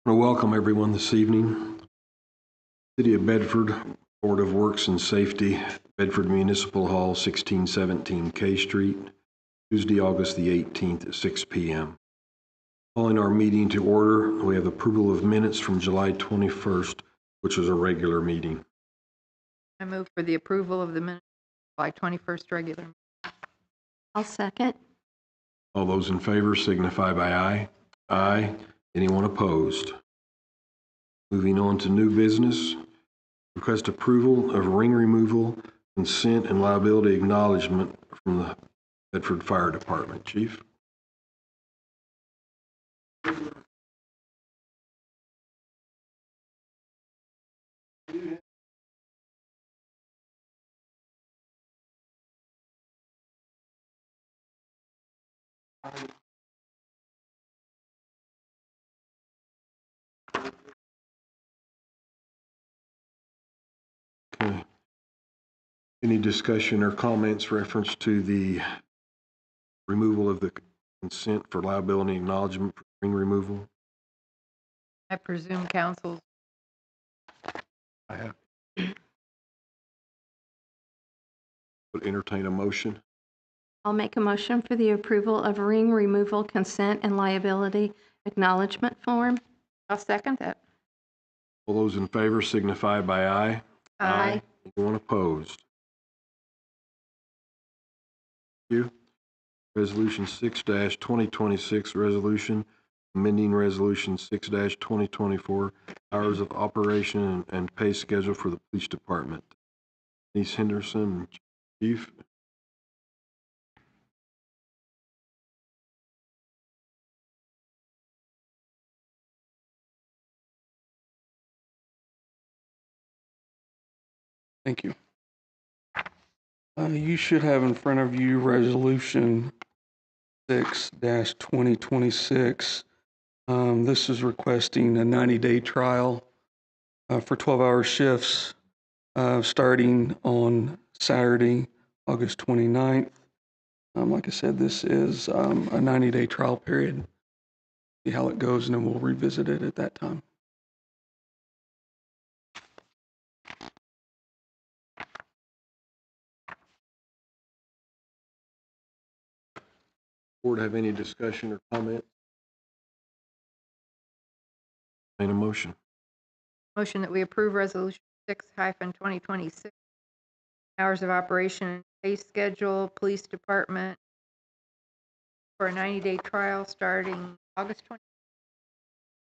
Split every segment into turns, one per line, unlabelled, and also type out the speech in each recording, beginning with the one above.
I want to welcome everyone this evening. City of Bedford, Board of Works and Safety, Bedford Municipal Hall, 1617 K Street, Tuesday, August the 18th at 6 p.m. Calling our meeting to order, we have approval of minutes from July 21st, which was a regular meeting.
I move for the approval of the minutes of July 21st regular.
I'll second.
All those in favor signify by aye. Aye. Anyone opposed? Moving on to new business. Request approval of ring removal, consent, and liability acknowledgement from the Bedford Fire Department. Chief? Okay. Any discussion or comments reference to the removal of the consent for liability acknowledgement for ring removal?
I presume council's.
I have. Would entertain a motion.
I'll make a motion for the approval of ring removal consent and liability acknowledgement form.
I'll second that.
All those in favor signify by aye.
Aye.
Anyone opposed? Thank you. Resolution 6-2026, resolution amending resolution 6-2024, hours of operation and pay schedule for the police department. Denise Henderson, Chief.
Thank you. You should have in front of you Resolution 6-2026. This is requesting a 90-day trial for 12-hour shifts starting on Saturday, August 29th. Like I said, this is a 90-day trial period. See how it goes, and then we'll revisit it at that time.
Board have any discussion or comment? Entertain a motion.
Motion that we approve resolution 6-2026, hours of operation and pay schedule, police department for a 90-day trial starting August 20th.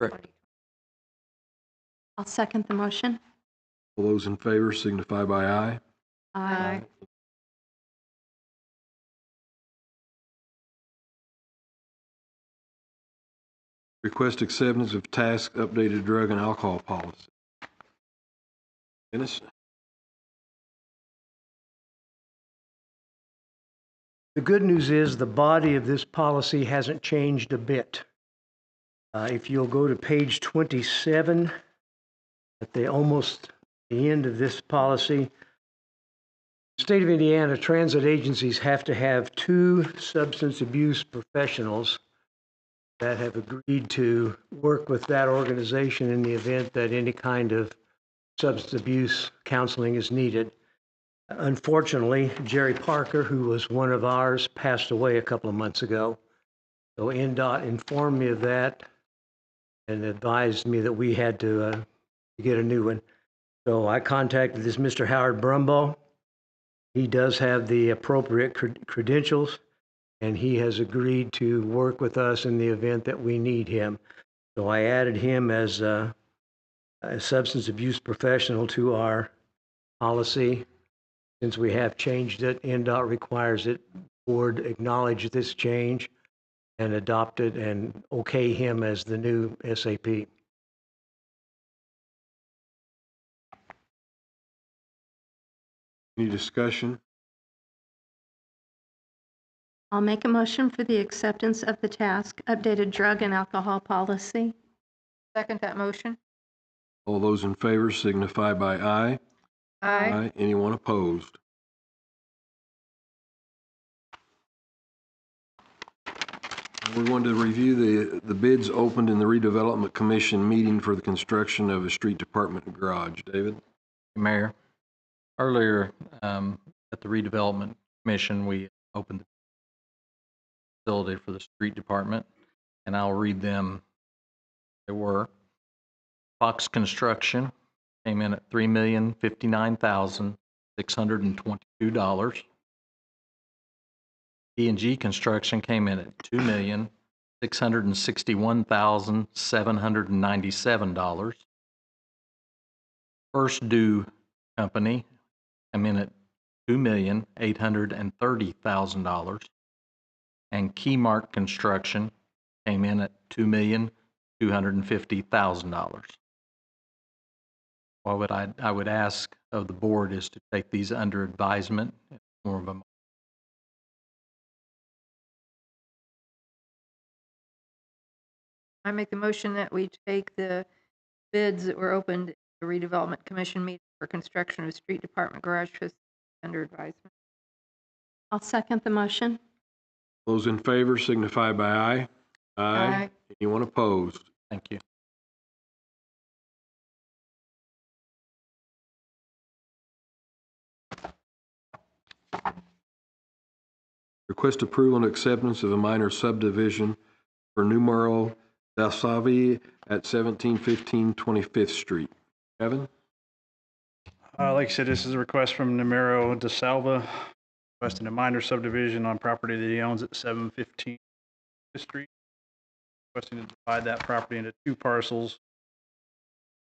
Correct.
I'll second the motion.
All those in favor signify by aye.
Aye.
Request acceptance of task updated drug and alcohol policy. Dennis?
The good news is the body of this policy hasn't changed a bit. If you'll go to page 27, at the end of this policy, in the state of Indiana, transit agencies have to have 2 substance abuse professionals that have agreed to work with that organization in the event that any kind of substance abuse counseling is needed. Unfortunately, Jerry Parker, who was one of ours, passed away a couple of months ago. So NDOT informed me of that and advised me that we had to get a new one. So I contacted this Mr. Howard Brumbaugh. He does have the appropriate credentials, and he has agreed to work with us in the event that we need him. So I added him as a substance abuse professional to our policy. Since we have changed it, NDOT requires it. Board acknowledge this change and adopt it and okay him as the new SAP.
Any discussion?
I'll make a motion for the acceptance of the task updated drug and alcohol policy.
Second that motion.
All those in favor signify by aye.
Aye.
Anyone opposed? We're going to review the bids opened in the redevelopment commission meeting for the construction of a street department garage. David?
Mayor, earlier at the redevelopment commission, we opened the facility for the street department, and I'll read them. They were: Fox Construction came in at $3,059,622. D&G Construction came in at $2,661,797. First Due Company came in at $2,830,000. And Keymark Construction came in at $2,250,000. What I would ask of the board is to take these under advisement in the form of a.
I make the motion that we take the bids that were opened at the redevelopment commission meeting for construction of street department garage facility under advisement.
I'll second the motion.
Those in favor signify by aye.
Aye.
Anyone opposed?
Thank you.
Request approval and acceptance of a minor subdivision for Numero Dalsavi at 1715 25th Street. Kevin?
Like I said, this is a request from Numero de Salva, requesting a minor subdivision on property that he owns at 715 Street. Requesting to divide that property into two parcels.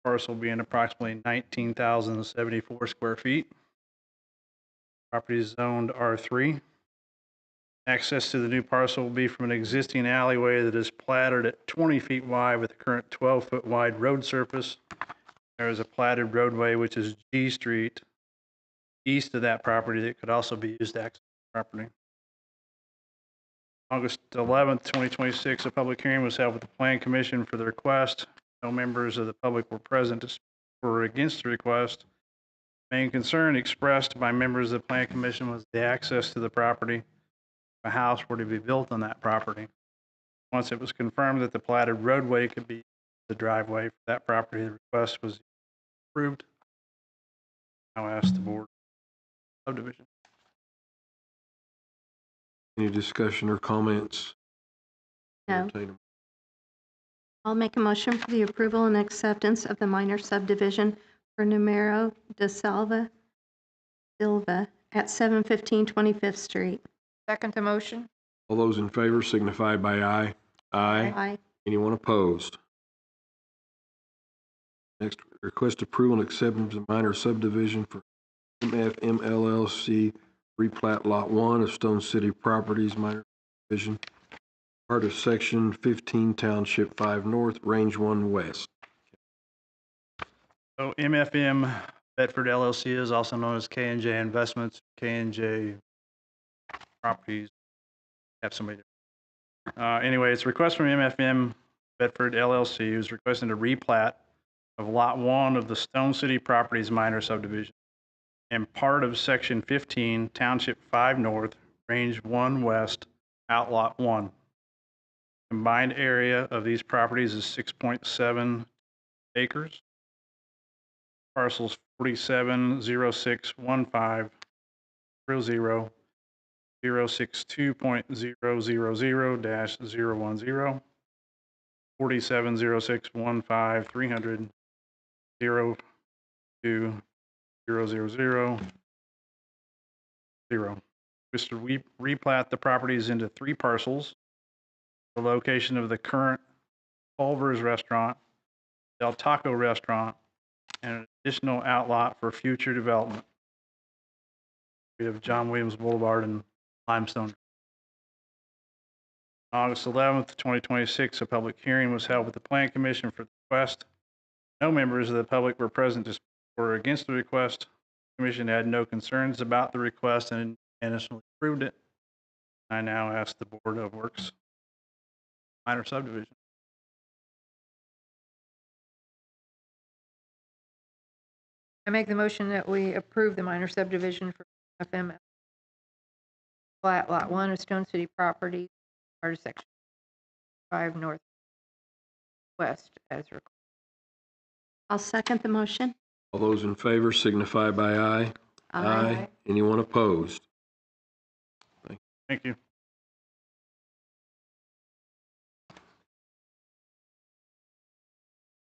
Parcel being approximately 19,074 square feet. Property is zoned R3. Access to the new parcel will be from an existing alleyway that is platted at 20 feet wide with a current 12-foot wide road surface. There is a platted roadway, which is G Street, east of that property that could also be used to access the property. August 11th, 2026, a public hearing was held with the Plan Commission for the request. No members of the public were present to speak for or against the request. Main concern expressed by members of the Plan Commission was the access to the property. A house were to be built on that property. Once it was confirmed that the platted roadway could be the driveway for that property, the request was approved. Now ask the board subdivision.
Any discussion or comments?
No.
Entertain a-
I'll make a motion for the approval and acceptance of the minor subdivision for Numero de Silva at 715 25th Street.
Second the motion.
All those in favor signify by aye.
Aye.
Anyone opposed? Next, request approval and acceptance of minor subdivision for MFM LLC, replat Lot 1 of Stone City Properties, minor subdivision, part of Section 15, Township 5 North, Range 1 West.
So MFM Bedford LLC is also known as K&J Investments, K&J Properties. Have somebody. Anyway, it's a request from MFM Bedford LLC, who's requesting a replat of Lot 1 of the Stone City Properties minor subdivision and part of Section 15, Township 5 North, Range 1 West, Outlot 1. Combined area of these properties is 6.7 acres. Parcels 47061500, 062.000-010, 470615 300, 02000, 0. Just to replat the properties into three parcels. The location of the current Culver's Restaurant, Del Taco Restaurant, and an additional outlot for future development. We have John Williams Boulevard and Limestone. August 11th, 2026, a public hearing was held with the Plan Commission for the request. No members of the public were present to speak for or against the request. The Commission had no concerns about the request and unanimously approved it. I now ask the Board of Works minor subdivision.
I make the motion that we approve the minor subdivision for FM Flat Lot 1 of Stone City Properties, part of Section 5 northwest as required.
I'll second the motion.
All those in favor signify by aye. Anyone opposed?
Thank you.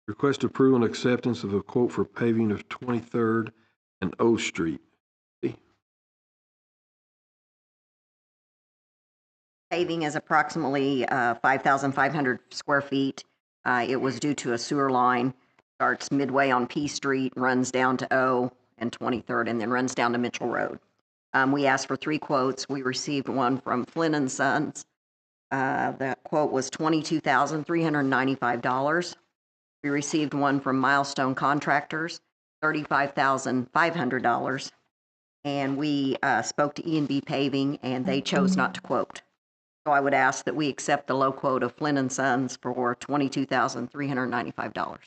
Request approval and acceptance of a quote for paving of 23rd and O Street.
Paving is approximately 5,500 square feet. It was due to a sewer line, starts midway on P Street, runs down to O and 23rd, and then runs down to Mitchell Road. We asked for 3 quotes. We received one from Flynn and Sons. That quote was $22,395. We received one from Milestone Contractors, $35,500. And we spoke to E&B Paving, and they chose not to quote. So I would ask that we accept the low quote of Flynn and Sons for $22,395.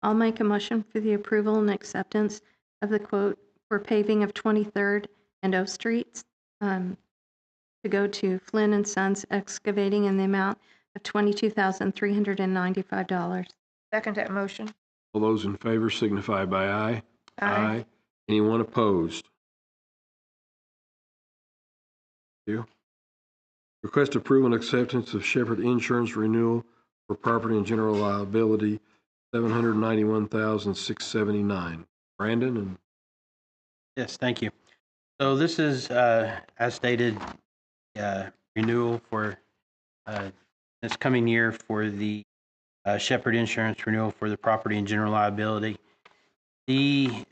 I'll make a motion for the approval and acceptance of the quote for paving of 23rd and O Streets to go to Flynn and Sons Excavating in the amount of $22,395.
Second that motion.
All those in favor signify by aye. Anyone opposed? Thank you. Request approval and acceptance of Shepherd Insurance renewal for property and general liability, $791,679. Brandon and
Yes, thank you. So this is, as stated, renewal for this coming year for the Shepherd Insurance renewal for the property and general liability. We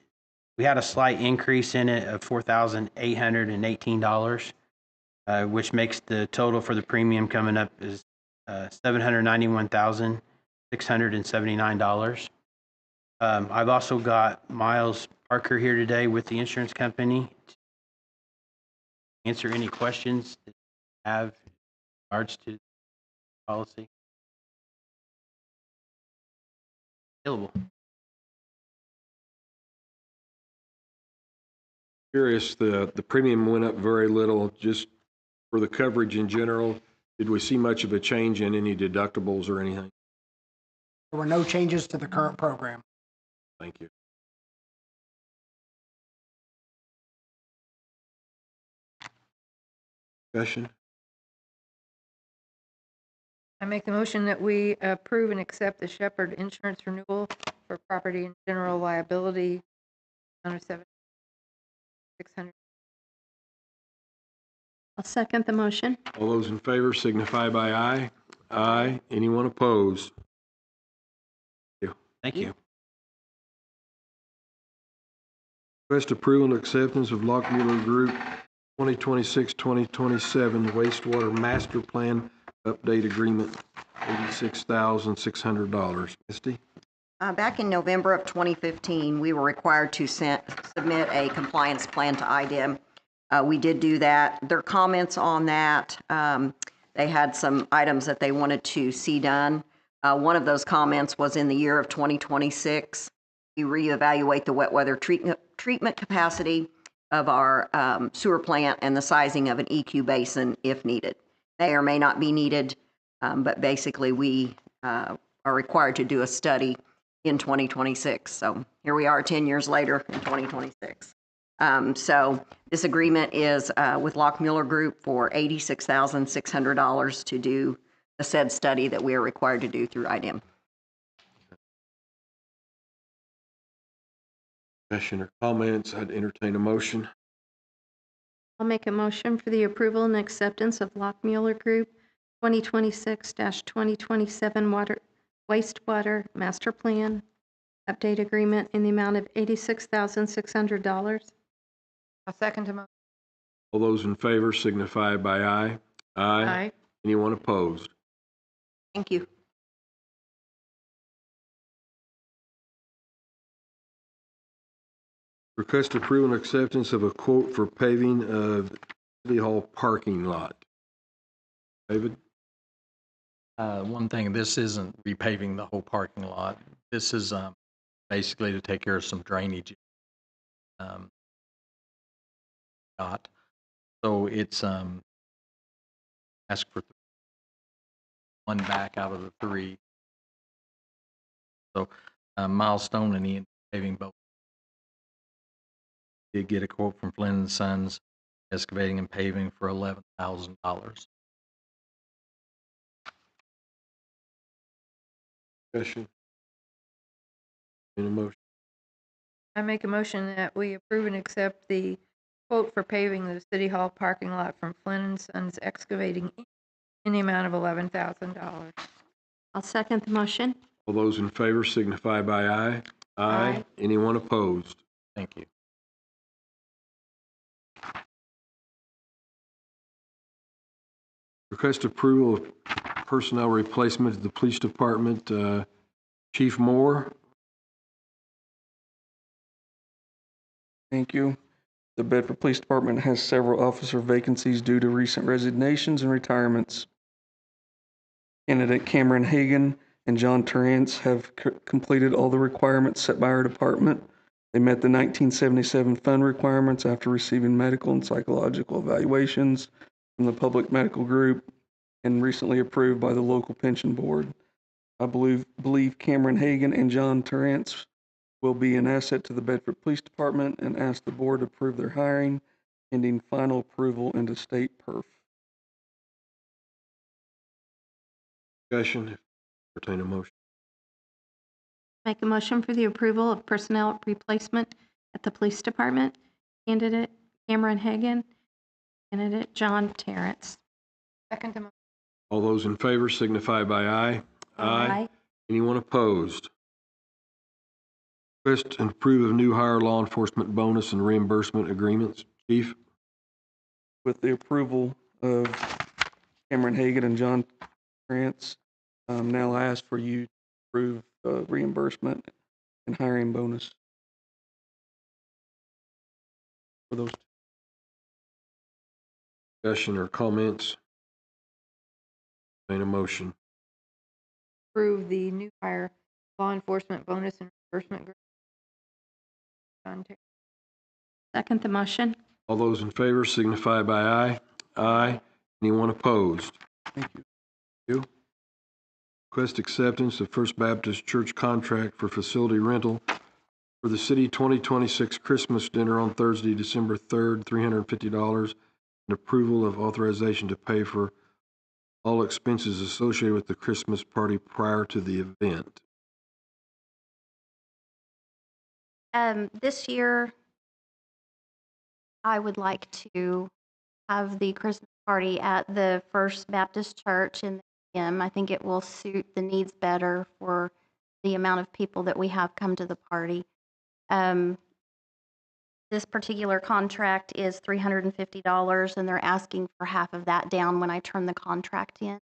had a slight increase in it of $4,818, which makes the total for the premium coming up is $791,679. I've also got Miles Parker here today with the insurance company to answer any questions that you have in regards to the policy. Available.
curious, the premium went up very little just for the coverage in general. Did we see much of a change in any deductibles or anything?
There were no changes to the current program.
Thank you. Discussion?
I make the motion that we approve and accept the Shepherd Insurance renewal for property and general liability under $7,600.
I'll second the motion.
All those in favor signify by aye. Aye. Anyone opposed?
Thank you.
Request approval and acceptance of Lockmuller Group 2026-2027 wastewater master plan update agreement, $86,600. Misty?
Back in November of 2015, we were required to submit a compliance plan to IDEM. We did do that. Their comments on that, they had some items that they wanted to see done. One of those comments was in the year of 2026, we reevaluate the wet weather treatment capacity of our sewer plant and the sizing of an EQ basin if needed. May or may not be needed, but basically we are required to do a study in 2026. So here we are 10 years later in 2026. So this agreement is with Lockmuller Group for $86,600 to do the said study that we are required to do through IDEM.
Discussion or comments? I'd entertain a motion.
I'll make a motion for the approval and acceptance of Lockmuller Group 2026-2027 wastewater master plan update agreement in the amount of $86,600.
I'll second the motion.
All those in favor signify by aye.
Aye.
Anyone opposed?
Thank you.
Request approval and acceptance of a quote for paving of City Hall parking lot. David?
One thing, this isn't repaving the whole parking lot. This is basically to take care of some drainage. Got. So it's, ask for one back out of the three. So Milestone and Ian paving both. Did get a quote from Flynn and Sons excavating and paving for $11,000.
Discussion. Need a motion?
I make a motion that we approve and accept the quote for paving the City Hall parking lot from Flynn and Sons Excavating Inc. in the amount of $11,000.
I'll second the motion.
All those in favor signify by aye.
Aye.
Anyone opposed?
Thank you.
Request approval of personnel replacement at the police department. Chief Moore.
Thank you. The Bedford Police Department has several officer vacancies due to recent resignations and retirements. Candidate Cameron Hagan and John Terrence have completed all the requirements set by our department. They met the 1977 fund requirements after receiving medical and psychological evaluations from the public medical group and recently approved by the local pension board. I believe Cameron Hagan and John Terrence will be an asset to the Bedford Police Department and ask the board to approve their hiring pending final approval into state perf.
Discussion. Entertain a motion.
Make a motion for the approval of personnel replacement at the police department. Candidate Cameron Hagan, candidate John Terrence.
Second the motion.
All those in favor signify by aye. Anyone opposed? Request and approve of new hire law enforcement bonus and reimbursement agreements. Chief.
With the approval of Cameron Hagan and John Terrence, now I ask for you to approve reimbursement and hiring bonus for those.
Discussion or comments? Entertain a motion.
Approve the new hire law enforcement bonus and reimbursement agreement. John Terry.
Second the motion.
All those in favor signify by aye. Anyone opposed?
Thank you.
You. Request acceptance of First Baptist Church contract for facility rental for the city 2026 Christmas dinner on Thursday, December 3rd, $350, and approval of authorization to pay for all expenses associated with the Christmas party prior to the event.
This year, I would like to have the Christmas party at the First Baptist Church in the AM. I think it will suit the needs better for the amount of people that we have come to the party. This particular contract is $350, and they're asking for half of that down when I turn the contract in.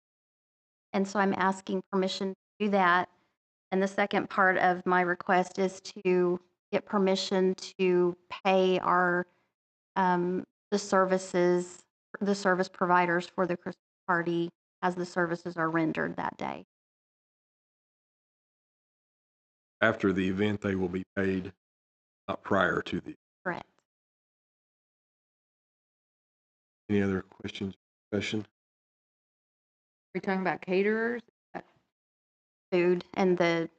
And so I'm asking permission to do that. And the second part of my request is to get permission to pay our the service providers for the Christmas party as the services are rendered that day.
After the event, they will be paid, not prior to the.
Correct.
Any other questions, discussion?
Are we talking about caterers?
Food and the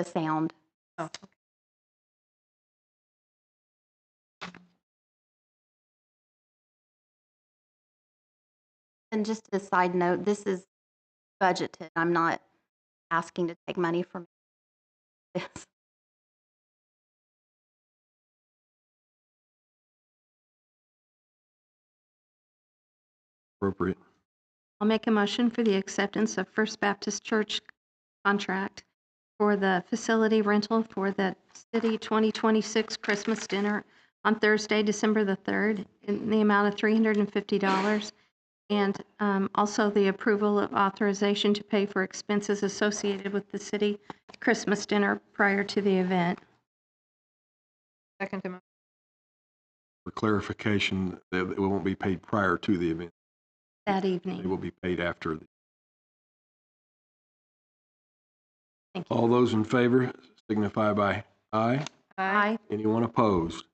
sound.
Oh, okay.
And just a side note, this is budgeted. I'm not asking to take money from this.
Appropriate.
I'll make a motion for the acceptance of First Baptist Church contract for the facility rental for the city 2026 Christmas dinner on Thursday, December the 3rd, in the amount of $350. And also the approval of authorization to pay for expenses associated with the city Christmas dinner prior to the event.
Second the motion.
For clarification, it won't be paid prior to the event.
That
It
evening.
will be paid after.
Thank you.
All those in favor signify by aye.
Aye.
Anyone opposed?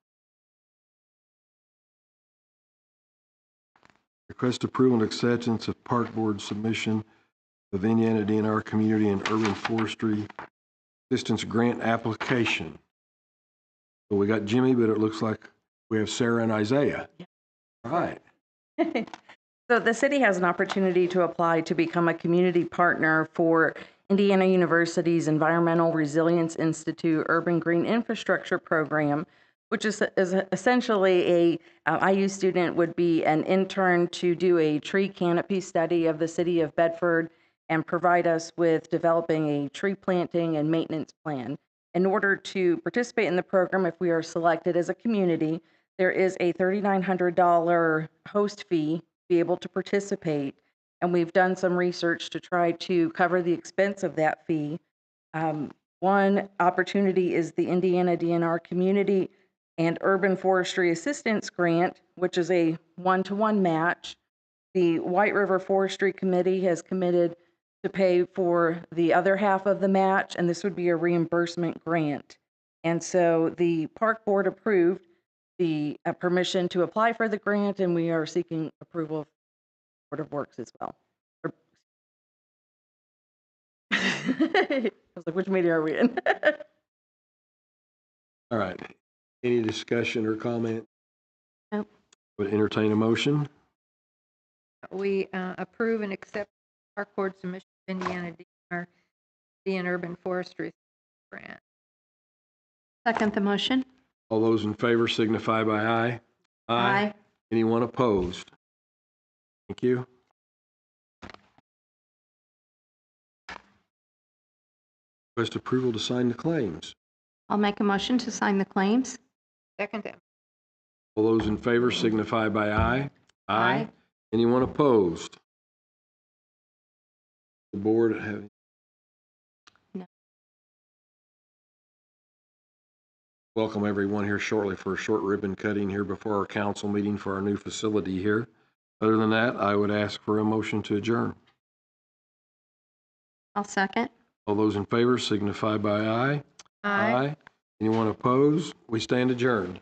Request approval and acceptance of Park Board submission of Indiana DNR Community and Urban Forestry Assistance Grant application. So we got Jimmy, but it looks like we have Sarah and Isaiah. All right.
So the city has an opportunity to apply to become a community partner for Indiana University's Environmental Resilience Institute Urban Green Infrastructure Program, which is essentially a IU student would be an intern to do a tree canopy study of the city of Bedford and provide us with developing a tree planting and maintenance plan. In order to participate in the program, if we are selected as a community, there is a $3,900 host fee to be able to participate. And we've done some research to try to cover the expense of that fee. One opportunity is the Indiana DNR Community and Urban Forestry Assistance Grant, which is a one-to-one match. The White River Forestry Committee has committed to pay for the other half of the match, and this would be a reimbursement grant. And so the Park Board approved the permission to apply for the grant, and we are seeking approval of the Board of Works as well. I was like, which meeting are we in?
All right. Any discussion or comment?
Nope.
Would entertain a motion?
We approve and accept Park Board submission of Indiana DNR Urban Forestry Grant.
Second the motion.
All those in favor signify by aye.
Aye.
Anyone opposed? Thank you. Request approval to sign the claims.
I'll make a motion to sign the claims.
Second that.
All those in favor signify by aye.
Aye.
Anyone opposed? The board have.
No.
Welcome everyone here shortly for a short ribbon cutting here before our council meeting for our new facility here. Other than that, I would ask for a motion to adjourn.
I'll second.
All those in favor signify by aye.
Aye.
Anyone opposed? We stand adjourned.